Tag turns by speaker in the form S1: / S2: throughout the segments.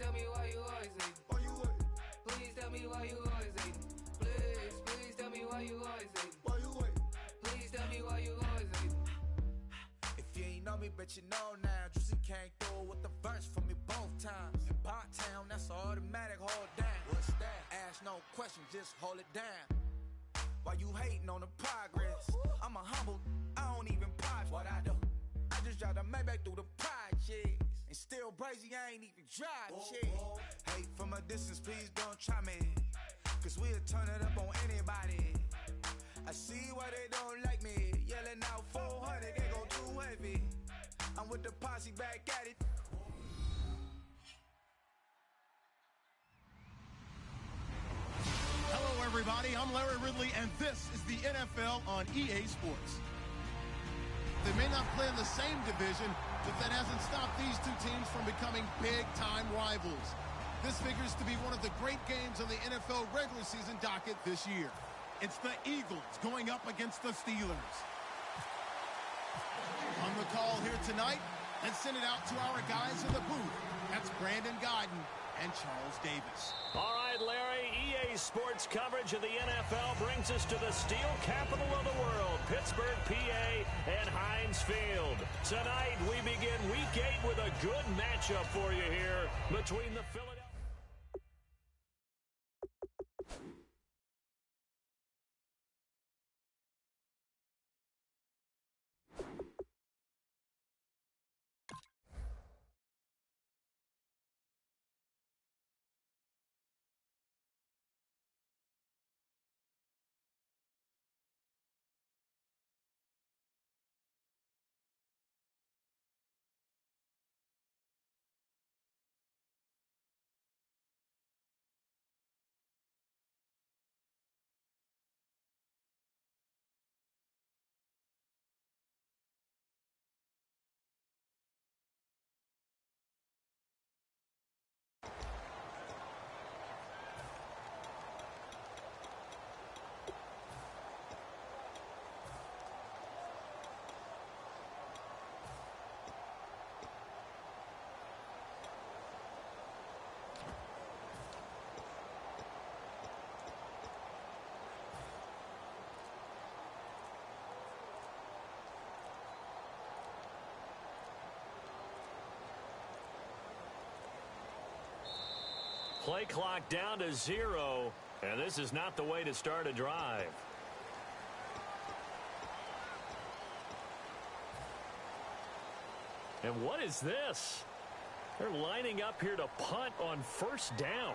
S1: tell me why you always hate.
S2: Why you wait?
S1: Please tell me why you always hate. Please tell me why you always hate.
S2: Why you wait?
S1: Please tell me why you always hate.
S2: If you ain't know me, bet you know now. Juicy came through with the verse for me both times. In Bot Town, that's automatic, hold down. What's that? Ask no question, just hold it down. Why you hating on the progress? I'm a humble, I don't even pause what I do. I just drive the Maybach through the projects. And still brazy, I ain't even drive shit. Hate from a distance, please don't try me. Cause we'll turn it up on anybody. I see why they don't like me. Yelling out 400, they go too heavy. I'm with the posse back at it.
S3: Hello, everybody. I'm Larry Ridley, and this is the NFL on EA Sports. They may not play in the same division, but that hasn't stopped these two teams from becoming big-time rivals. This figures to be one of the great games on the NFL regular season docket this year. It's the Eagles going up against the Steelers. On the call here tonight, let's send it out to our guys in the booth. That's Brandon Godden and Charles Davis.
S4: All right, Larry, EA Sports coverage of the NFL brings us to the steel capital of the world, Pittsburgh, PA, and Heinz Field. Tonight, we begin Week 8 with a good matchup for you here between the Philadelphia... Play clock down to 0, and this is not the way to start a drive. And what is this? They're lining up here to punt on first down.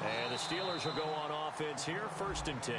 S4: And the Steelers will go on offense here, 1st and 10.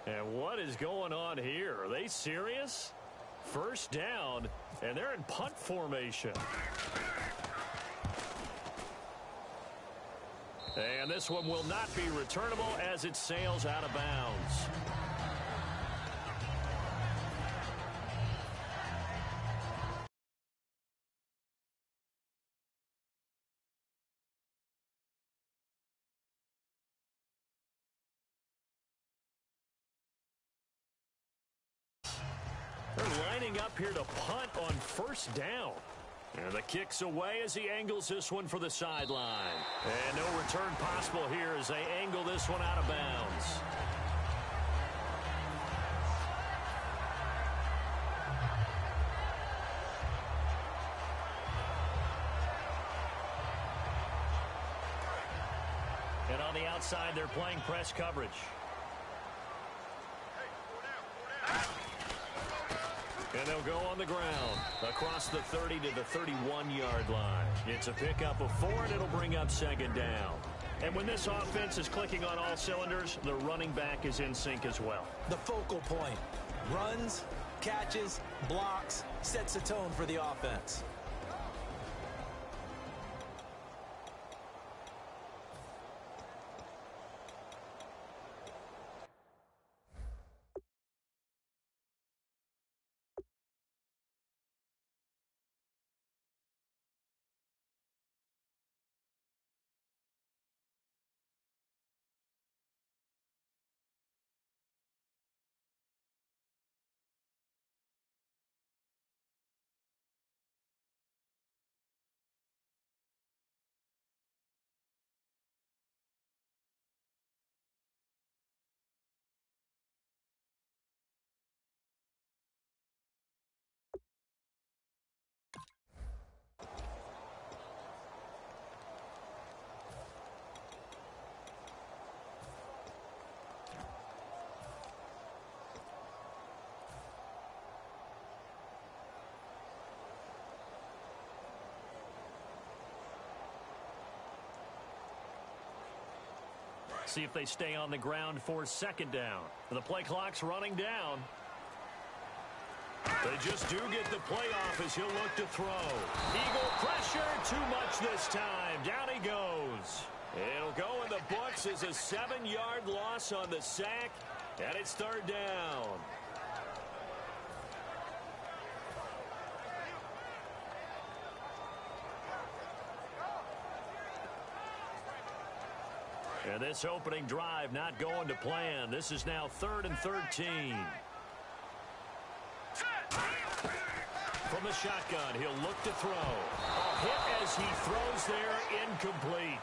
S4: And what is going on here? Are they serious? 1st down, and they're in punt formation. And this one will not be returnable as it sails out of bounds. They're lining up here to punt on 1st down. And the kick's away as he angles this one for the sideline. And no return possible here as they angle this one out of bounds. And on the outside, they're playing press coverage. And they'll go on the ground across the 30 to the 31-yard line. It's a pickup of 4, and it'll bring up 2nd down. And when this offense is clicking on all cylinders, the running back is in sync as well.
S5: The focal point. Runs, catches, blocks, sets a tone for the offense.
S4: See if they stay on the ground for 2nd down. The play clock's running down. They just do get the play off as he'll look to throw. Eagle pressure, too much this time. Down he goes. It'll go in the books as a 7-yard loss on the sack, and it's 3rd down. And this opening drive not going to plan. This is now 3rd and 13. From the shotgun, he'll look to throw. A hit as he throws there, incomplete.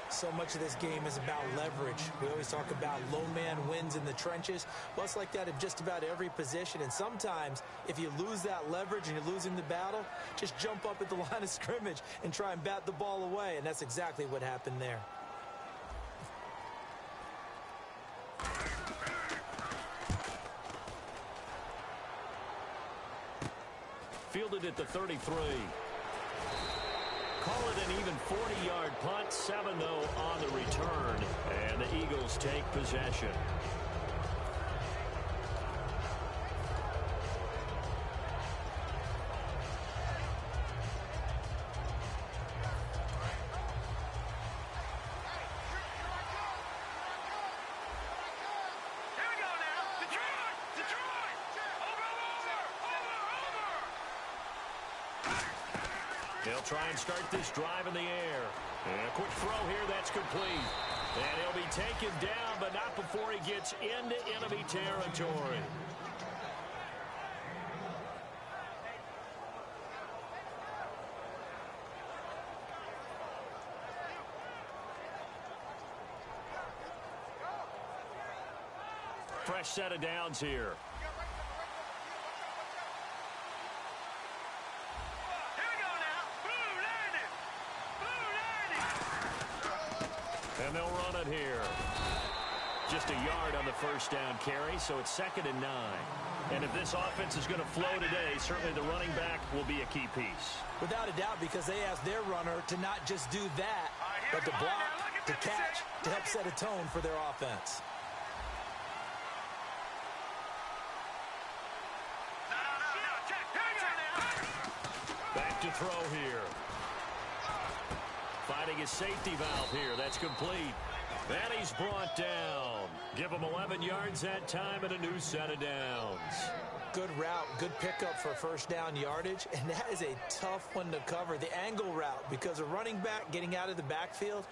S5: So much of this game is about leverage. We always talk about low man wins in the trenches. Well, it's like that in just about every position. And sometimes, if you lose that leverage and you're losing the battle, just jump up at the line of scrimmage and try and bat the ball away. And that's exactly what happened there.
S4: Fielded at the 33. Call it an even 40-yard punt, 7-0 on the return, and the Eagles take possession. He'll try and start this drive in the air. And a quick throw here, that's complete. And he'll be taken down, but not before he gets into enemy territory. Fresh set of downs here. And they'll run it here. Just a yard on the first down carry, so it's 2nd and 9. And if this offense is going to flow today, certainly the running back will be a key piece.
S5: Without a doubt, because they asked their runner to not just do that, but to block, to catch, to help set a tone for their offense.
S4: Back to throw here. Finding his safety valve here. That's complete. And he's brought down. Give him 11 yards that time and a new set of downs.
S5: Good route, good pickup for first down yardage, and that is a tough one to cover, the angle route, because a running back getting out of the backfield,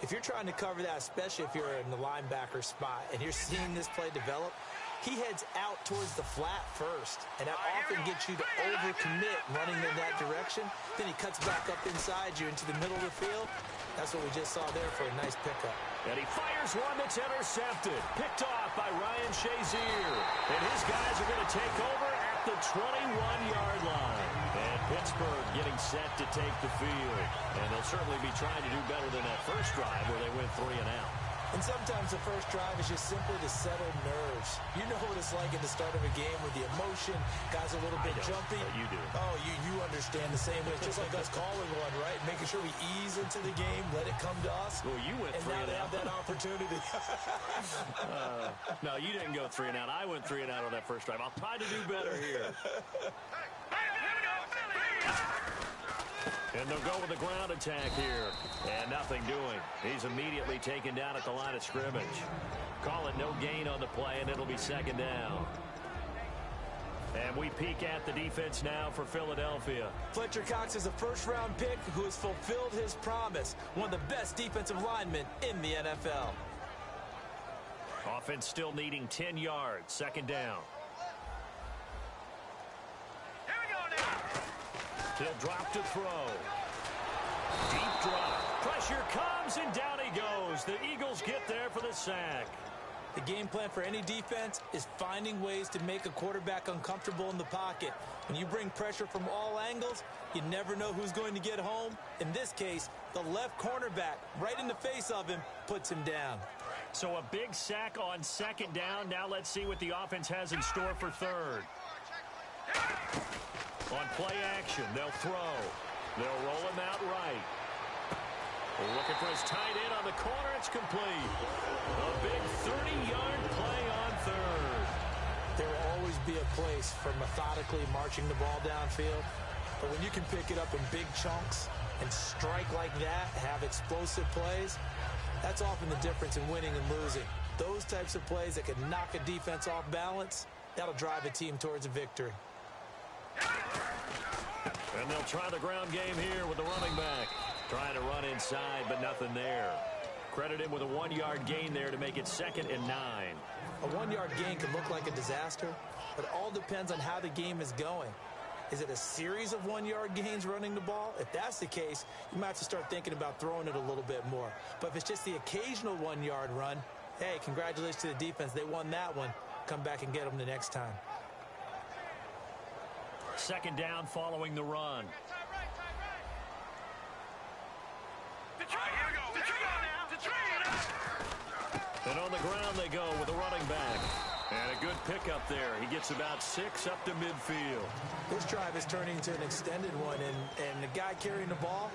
S5: if you're trying to cover that, especially if you're in the linebacker spot and you're seeing this play develop, he heads out towards the flat first, and that often gets you to overcommit running in that direction. Then he cuts back up inside you into the middle of the field. That's what we just saw there for a nice pickup.
S4: And he fires one that's intercepted. Picked off by Ryan Shazier. And his guys are going to take over at the 21-yard line. And Pittsburgh getting set to take the field. And they'll certainly be trying to do better than that first drive where they went 3 and out.
S5: And sometimes the first drive is just simply to settle nerves. You know what it's like at the start of a game with the emotion. Guys are a little bit jumpy.
S4: You do.
S5: Oh, you understand the same way. It's just like us calling one, right? Making sure we ease into the game, let it come to us.
S4: Well, you went 3 and out.
S5: And now they have that opportunity.
S4: No, you didn't go 3 and out. I went 3 and out on that first drive. I'll try to do better here. And they'll go with the ground attack here. And nothing doing. He's immediately taken down at the line of scrimmage. Call it no gain on the play, and it'll be 2nd down. And we peek at the defense now for Philadelphia.
S5: Fletcher Cox is a first-round pick who has fulfilled his promise. One of the best defensive linemen in the NFL.
S4: Offense still needing 10 yards. 2nd down. He'll drop to throw. Deep drop. Pressure comes, and down he goes. The Eagles get there for the sack.
S5: The game plan for any defense is finding ways to make a quarterback uncomfortable in the pocket. When you bring pressure from all angles, you never know who's going to get home. In this case, the left cornerback, right in the face of him, puts him down.
S4: So a big sack on 2nd down. Now let's see what the offense has in store for 3rd. On play action, they'll throw. They'll roll him out right. Looking for his tight end on the corner. It's complete. A big 30-yard play on 3rd.
S5: There will always be a place for methodically marching the ball downfield. But when you can pick it up in big chunks and strike like that, have explosive plays, that's often the difference in winning and losing. Those types of plays that can knock a defense off balance, that'll drive a team towards a victory.
S4: And they'll try the ground game here with the running back. Trying to run inside, but nothing there. Credit him with a 1-yard gain there to make it 2nd and 9.
S5: A 1-yard gain can look like a disaster, but it all depends on how the game is going. Is it a series of 1-yard gains running the ball? If that's the case, you might have to start thinking about throwing it a little bit more. But if it's just the occasional 1-yard run, hey, congratulations to the defense. They won that one. Come back and get them the next time.
S4: 2nd down following the run. And on the ground they go with a running back. And a good pickup there. He gets about 6 up to midfield.
S5: This drive is turning into an extended one, and the guy carrying the ball,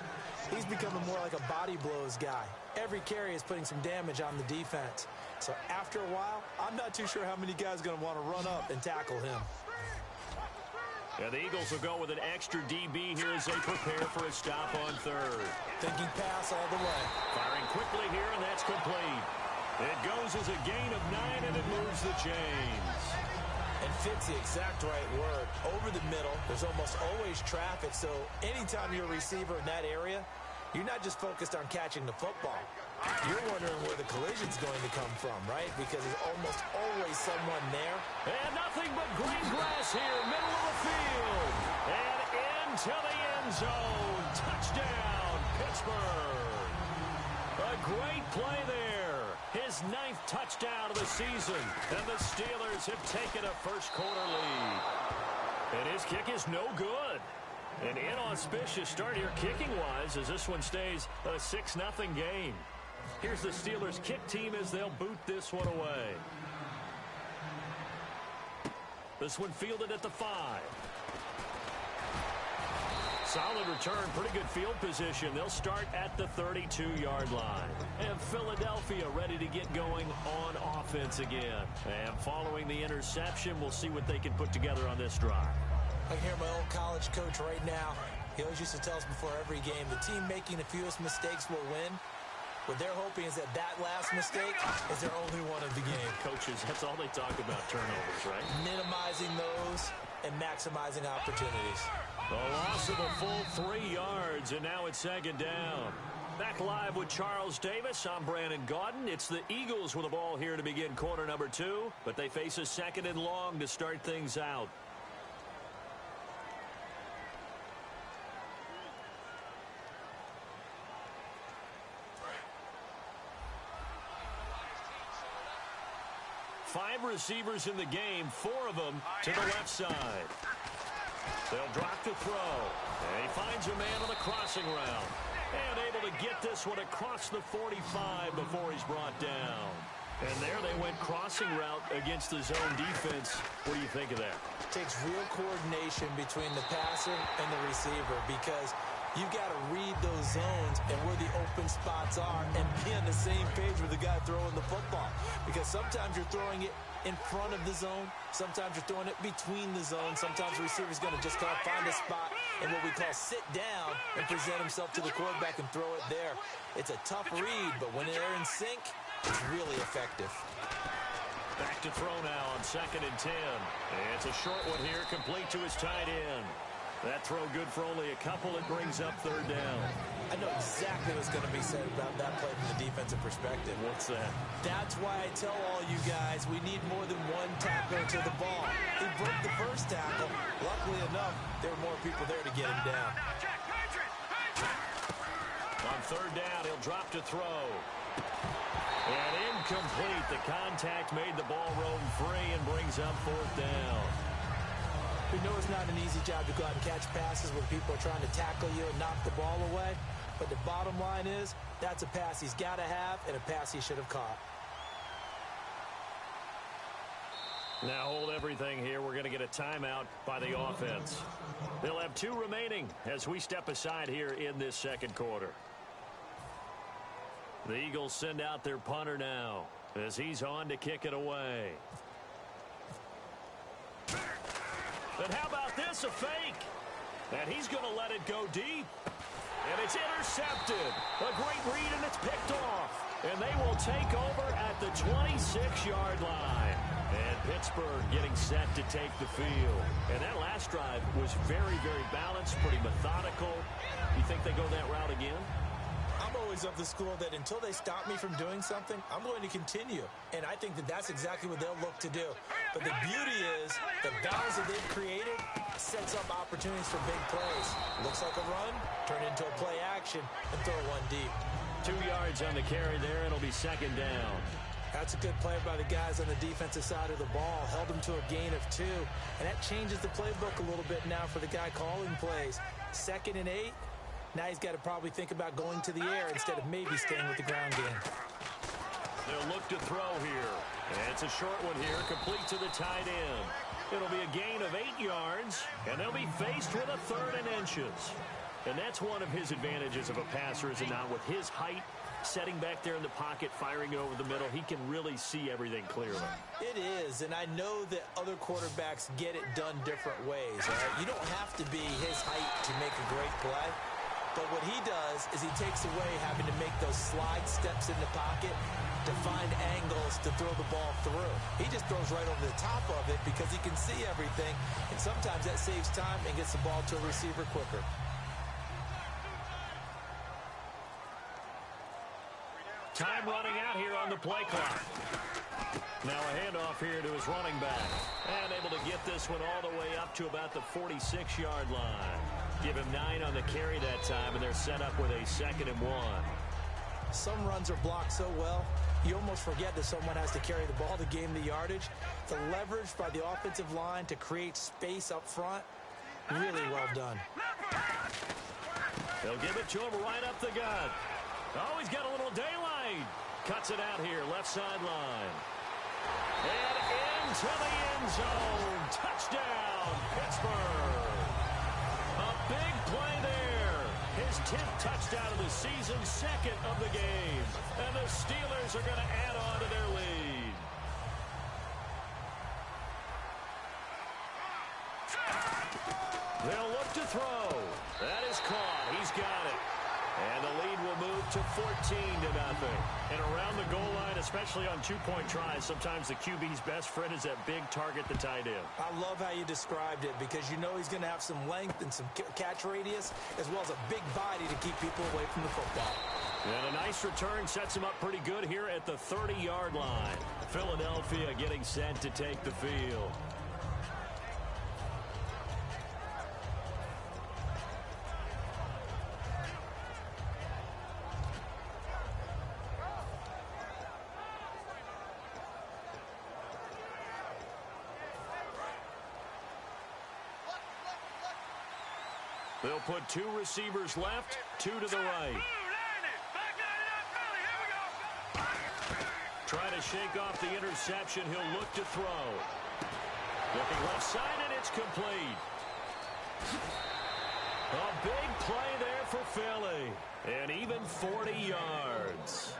S5: he's becoming more like a body blows guy. Every carry is putting some damage on the defense. So after a while, I'm not too sure how many guys are going to want to run up and tackle him.
S4: And the Eagles will go with an extra DB here as they prepare for a stop on 3rd.
S5: Thinking pass all the way.
S4: Firing quickly here, and that's complete. It goes as a gain of 9, and it moves the chains.
S5: And fit's the exact right word. Over the middle, there's almost always traffic, so anytime you're a receiver in that area, you're not just focused on catching the football. You're wondering where the collision's going to come from, right? Because there's almost always someone there.
S4: And nothing but green grass here, middle of the field. And into the end zone. Touchdown, Pittsburgh. A great play there. His 9th touchdown of the season. And the Steelers have taken a first-quarter lead. And his kick is no good. An inauspicious start here kicking-wise as this one stays a 6-0 game. Here's the Steelers kick team as they'll boot this one away. This one fielded at the 5. Solid return, pretty good field position. They'll start at the 32-yard line. And Philadelphia ready to get going on offense again. And following the interception, we'll see what they can put together on this drive.
S5: I can hear my old college coach right now. He always used to tell us before every game, the team making the fewest mistakes will win. What they're hoping is that last mistake is their only one of the game.
S4: Coaches, that's all they talk about, turnovers, right?
S5: Minimizing those and maximizing opportunities.
S4: The loss of a full 3 yards, and now it's 2nd down. Back live with Charles Davis. I'm Brandon Gaudin. It's the Eagles with the ball here to begin quarter number 2, but they face a 2nd and long to start things out. Five receivers in the game, 4 of them to the left side. They'll drop to throw. And he finds a man on the crossing route. And able to get this one across the 45 before he's brought down. And there they went crossing route against the zone defense. What do you think of that?
S5: It takes real coordination between the passer and the receiver because you've got to read those zones and where the open spots are and be on the same page with the guy throwing the football. Because sometimes you're throwing it in front of the zone. Sometimes you're throwing it between the zones. Sometimes the receiver's going to just kind of find a spot and what we call sit down and present himself to the quarterback and throw it there. It's a tough read, but when they're in sync, it's really effective.
S4: Back to throw now on 2nd and 10. And it's a short one here, complete to his tight end. That throw good for only a couple. It brings up 3rd down.
S5: I know exactly what's going to be said about that play from the defensive perspective.
S4: What's that?
S5: That's why I tell all you guys we need more than one tackler to the ball. He broke the first tackle. Luckily enough, there were more people there to get him down.
S4: On 3rd down, he'll drop to throw. And incomplete. The contact made the ball roam free and brings up 4th down.
S5: We know it's not an easy job to go out and catch passes when people are trying to tackle you and knock the ball away. But the bottom line is, that's a pass he's got to have and a pass he should have caught.
S4: Now hold everything here. We're going to get a timeout by the offense. They'll have 2 remaining as we step aside here in this 2nd quarter. The Eagles send out their punter now as he's on to kick it away. And how about this, a fake? And he's going to let it go deep. And it's intercepted. A great read, and it's picked off. And they will take over at the 26-yard line. And Pittsburgh getting set to take the field. And that last drive was very, very balanced, pretty methodical. You think they go that route again?
S5: I'm always of the school that until they stop me from doing something, I'm going to continue. And I think that that's exactly what they'll look to do. But the beauty is the balance that they've created sets up opportunities for big plays. Looks like a run, turn into a play action, and throw one deep.
S4: 2 yards on the carry there. It'll be 2nd down.
S5: That's a good play by the guys on the defensive side of the ball. Held them to a gain of 2. And that changes the playbook a little bit now for the guy calling plays. 2nd and 8. Now he's got to probably think about going to the air instead of maybe staying with the ground game.
S4: They'll look to throw here. And it's a short one here, complete to the tight end. It'll be a gain of 8 yards, and they'll be faced with a 3rd and inches. And that's one of his advantages of a passer, is it not? With his height, setting back there in the pocket, firing it over the middle, he can really see everything clearly.
S5: It is, and I know that other quarterbacks get it done different ways, right? You don't have to be his height to make a great play. But what he does is he takes away having to make those slide steps in the pocket to find angles to throw the ball through. He just throws right over the top of it because he can see everything, and sometimes that saves time and gets the ball to a receiver quicker.
S4: Time running out here on the play clock. Now a handoff here to his running back. And able to get this one all the way up to about the 46-yard line. Give him 9 on the carry that time, and they're set up with a 2nd and 1.
S5: Some runs are blocked so well, you almost forget that someone has to carry the ball to gain the yardage. The leverage by the offensive line to create space up front, really well done.
S4: They'll give it to him right up the gut. Oh, he's got a little daylight. Cuts it out here, left sideline. And into the end zone. Touchdown, Pittsburgh. A big play there. His 10th touchdown of the season, 2nd of the game. And the Steelers are going to add on to their lead. They'll look to throw. That is caught. He's got it. And the lead will move to 14-0. And around the goal line, especially on 2-point tries, sometimes the QB's best friend is that big target, the tight end.
S5: I love how you described it because you know he's going to have some length and some catch radius as well as a big body to keep people away from the football.
S4: And a nice return sets him up pretty good here at the 30-yard line. Philadelphia getting set to take the field. They'll put 2 receivers left, 2 to the right. Trying to shake off the interception. He'll look to throw. Looking left side, and it's complete. A big play there for Philly. And even 40 yards.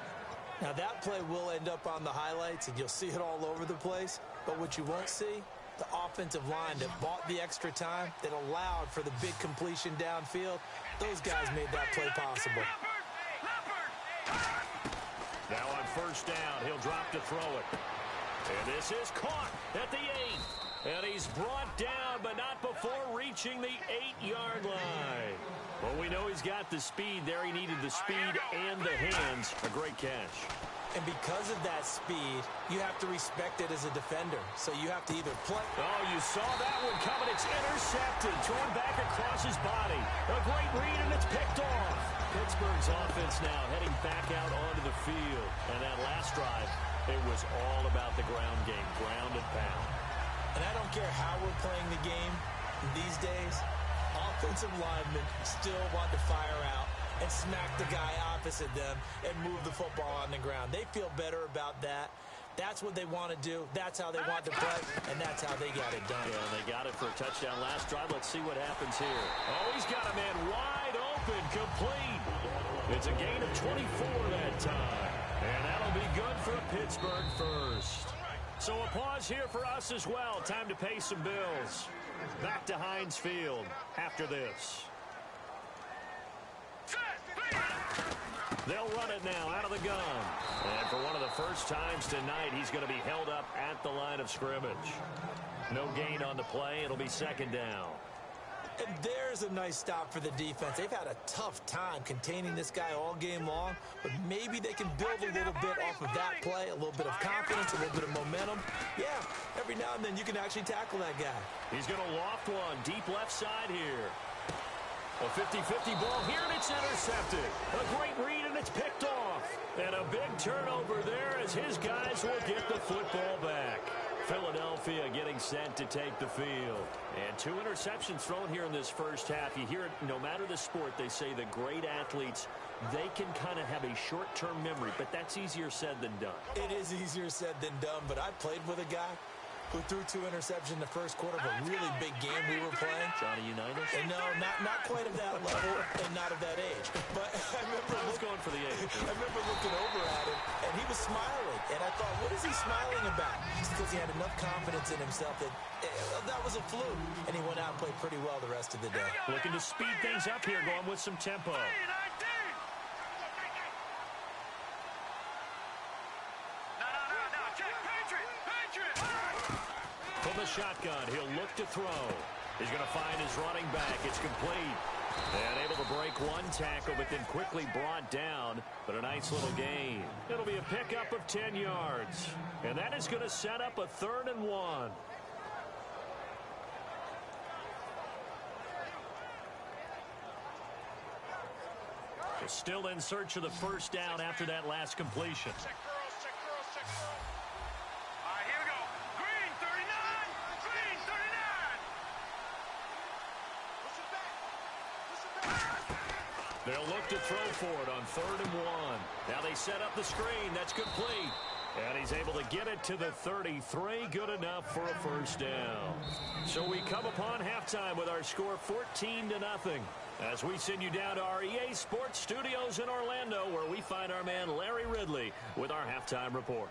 S5: Now that play will end up on the highlights, and you'll see it all over the place. But what you won't see, the offensive line that bought the extra time, that allowed for the big completion downfield, those guys made that play possible.
S4: Now on first down, he'll drop to throw it. And this is caught at the 8. And he's brought down, but not before reaching the 8-yard line. Well, we know he's got the speed there. He needed the speed and the hands. A great catch.
S5: And because of that speed, you have to respect it as a defender. So you have to either play.
S4: Oh, you saw that one coming. It's intercepted. Thrown back across his body. A great read, and it's picked off. Pittsburgh's offense now heading back out onto the field. And that last drive, it was all about the ground game, ground and pound.
S5: And I don't care how we're playing the game these days, offensive linemen still want to fire out and smack the guy opposite them and move the football on the ground. They feel better about that. That's what they want to do. That's how they want to play, and that's how they got it done.
S4: Yeah, they got it for a touchdown last drive. Let's see what happens here. Oh, he's got a man wide open, complete. It's a gain of 24 that time, and that'll be good for a Pittsburgh first. So a pause here for us as well. Time to pay some bills. Back to Heinz Field after this. They'll run it now out of the gun. And for one of the first times tonight, he's going to be held up at the line of scrimmage. No gain on the play. It'll be 2nd down.
S5: And there's a nice stop for the defense. They've had a tough time containing this guy all game long, but maybe they can build a little bit off of that play, a little bit of confidence, a little bit of momentum. Yeah, every now and then you can actually tackle that guy.
S4: He's going to loft one deep left side here. A 50-50 ball here, and it's intercepted. A great read, and it's picked off. And a big turnover there as his guys will get the football back. Philadelphia getting set to take the field. And 2 interceptions thrown here in this first half. You hear it, no matter the sport, they say the great athletes, they can kind of have a short-term memory, but that's easier said than done.
S5: It is easier said than done, but I played with a guy who threw 2 interceptions in the first quarter of a really big game we were playing.
S4: Johnny Unitas?
S5: And no, not quite of that level and not of that age. But I remember
S4: going for the age.
S5: I remember looking over at him, and he was smiling. And I thought, what is he smiling about? It's because he had enough confidence in himself that that was a fluke. And he went out and played play pretty well the rest of the day.
S4: Looking to speed things up here, going with some tempo. From the shotgun, he'll look to throw. He's going to find his running back. It's complete. And able to break one tackle, but then quickly brought down. But a nice little gain. It'll be a pickup of 10 yards. And that is going to set up a 3rd and 1. Still in search of the first down after that last completion.
S6: Check girls, check girls, check girls. All right, here we go. Green 39, green 39.
S4: They'll look to throw for it on 3rd and 1. Now they set up the screen. That's complete. And he's able to get it to the 33. Good enough for a first down. So we come upon halftime with our score 14-0. As we send you down to our EA Sports Studios in Orlando, where we find our man Larry Ridley with our halftime report.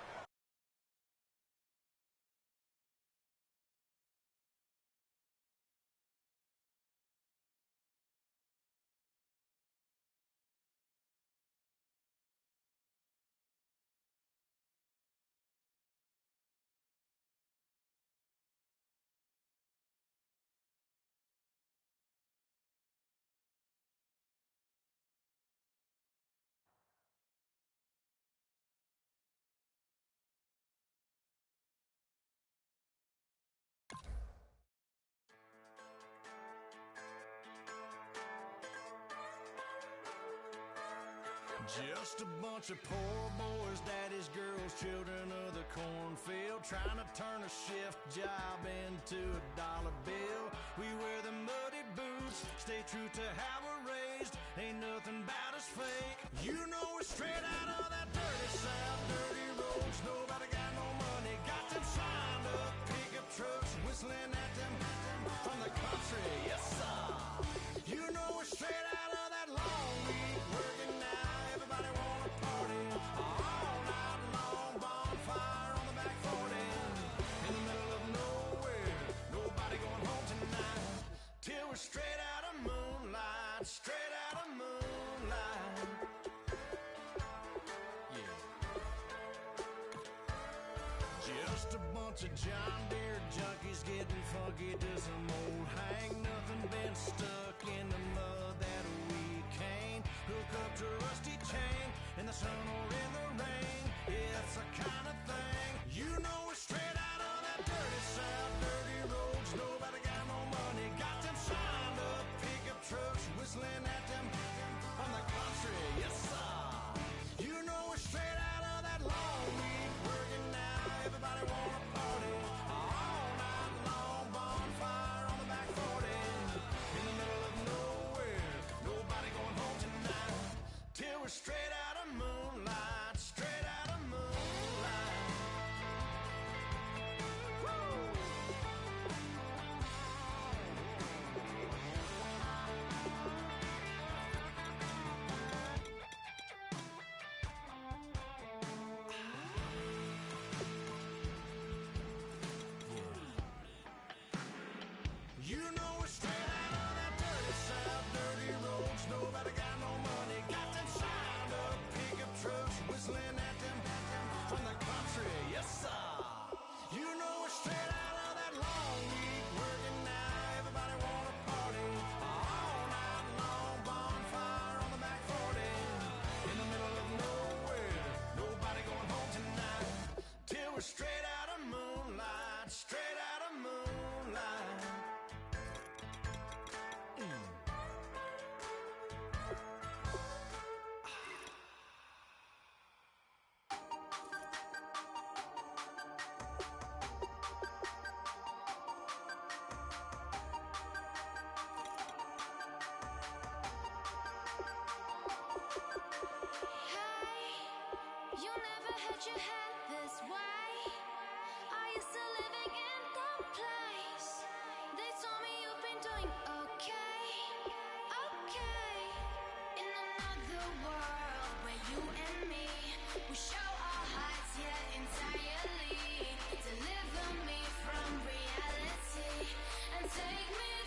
S2: Just a bunch of poor boys, daddy's girls, children of the cornfield, trying to turn a shift job into a dollar bill. We wear the muddy boots, stay true to how we're raised, ain't nothing about us fake. You know we're straight out of that dirty south, dirty roads, nobody got no money, got them signed up, pickup trucks, whistling at them from the country, yes sir. You know we're straight out of that long week, working now. Everybody wanna party all night long, bonfire on the back 40, in the middle of nowhere, nobody going home tonight, till we're straight out of moonlight, straight out of moonlight, yeah. Just a bunch of John Deere junkies getting funky to some old hang, nothing been stuck in the mud that we can't hook up to a rusty chain in the sun or in the rain. It's a kind of thing. You know we're straight out of that dirty south, dirty roads, nobody got no money, got them signed up, pickup trucks, whistling at them from the country, yes sir. You know we're straight out of that long week, working now, everybody wanna party all night long, bonfire on the back 40, in the middle of nowhere, nobody going home tonight, till we're straight out of moonlight, straight out of moonlight. Woo! You know we're straight out of that dirty south, dirty roads, nobody got no money, got them signed up, pickup trucks, whistling at them from the country, yes sir. You know we're straight out of that long week, working now, everybody wanna party all night long, bonfire on the back 40, in the middle of nowhere, nobody going home tonight, till we're straight out of moonlight, straight out of moonlight.
S7: You never had your head this way. Are you still living in the place? They told me you've been doing okay, okay. In another world where you and me, we show our hearts yet entirely. Deliver me from reality and take me